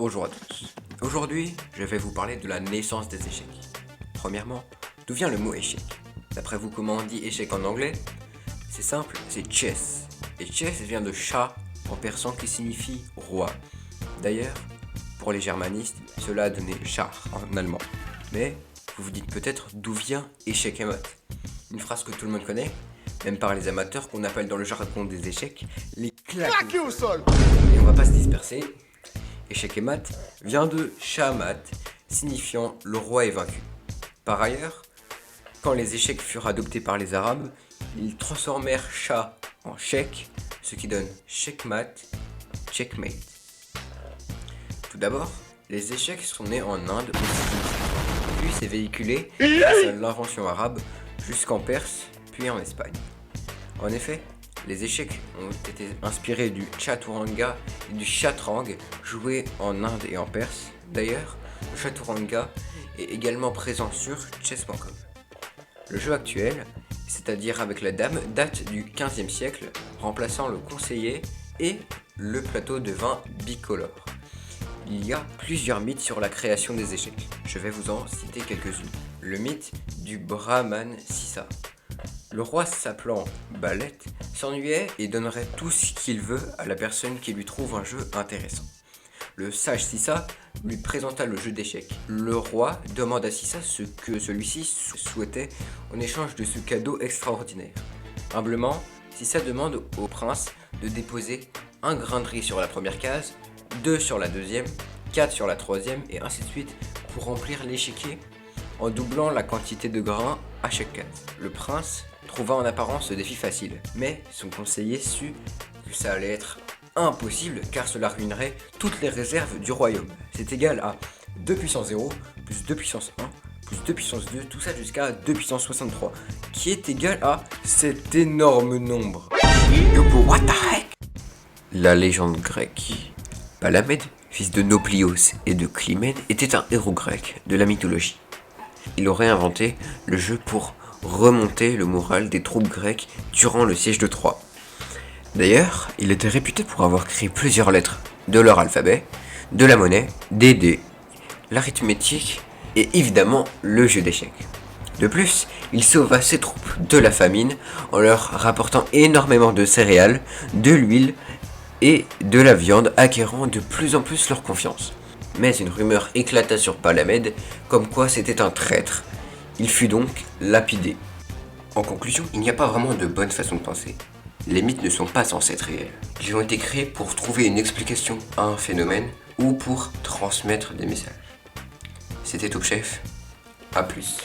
Bonjour à tous. Aujourd'hui, je vais vous parler de la naissance des échecs. Premièrement, d'où vient le mot échec? D'après vous, comment on dit échec en anglais? C'est simple, c'est chess. Et chess vient de chat en persan qui signifie roi. D'ailleurs, pour les germanistes, cela a donné char en allemand. Mais vous vous dites peut-être d'où vient échec et mat. Une phrase que tout le monde connaît, même par les amateurs, qu'on appelle dans le jargon des échecs les claqués au sol. Et on va pas se disperser. Échec et mat vient de Shahamat, signifiant le roi est vaincu. Par ailleurs, quand les échecs furent adoptés par les Arabes, ils transformèrent Shah en Sheikh, ce qui donne Checkmat, Checkmate. Tout d'abord, les échecs sont nés en Inde au Sicile, puis s'est véhiculé grâce à l'invention arabe jusqu'en Perse, puis en Espagne. En effet, les échecs ont été inspirés du chaturanga et du chatrang joué en Inde et en Perse. D'ailleurs, le chaturanga est également présent sur chess.com. Le jeu actuel, c'est-à-dire avec la dame, date du XVe siècle, remplaçant le conseiller et le plateau de vin bicolore. Il y a plusieurs mythes sur la création des échecs. Je vais vous en citer quelques-unes. Le mythe du Brahman Sissa. Le roi s'appelant Balette s'ennuyait et donnerait tout ce qu'il veut à la personne qui lui trouve un jeu intéressant. Le sage Sissa lui présenta le jeu d'échecs. Le roi demande à Sissa ce que celui-ci souhaitait en échange de ce cadeau extraordinaire. Humblement, Sissa demande au prince de déposer un grain de riz sur la première case, 2 sur la deuxième, 4 sur la troisième et ainsi de suite pour remplir l'échiquier en doublant la quantité de grains à chaque case. Le prince trouva en apparence ce défi facile, mais son conseiller sut que ça allait être impossible car cela ruinerait toutes les réserves du royaume. C'est égal à 2 puissance 0 plus 2 puissance 1 plus 2 puissance 2, tout ça jusqu'à 2 puissance 63, qui est égal à cet énorme nombre. What the heck? La légende grecque. Palamède, fils de Nauplios et de Clymène, était un héros grec de la mythologie. Il aurait inventé le jeu pour remonter le moral des troupes grecques durant le siège de Troie. D'ailleurs, il était réputé pour avoir créé plusieurs lettres de leur alphabet, de la monnaie, des dés, l'arithmétique et évidemment le jeu d'échecs. De plus, il sauva ses troupes de la famine en leur rapportant énormément de céréales, de l'huile et de la viande, acquérant de plus en plus leur confiance. Mais une rumeur éclata sur Palamède, comme quoi c'était un traître. Il fut donc lapidé. En conclusion, il n'y a pas vraiment de bonne façon de penser. Les mythes ne sont pas censés être réels. Ils ont été créés pour trouver une explication à un phénomène ou pour transmettre des messages. C'était Top Chef. A plus.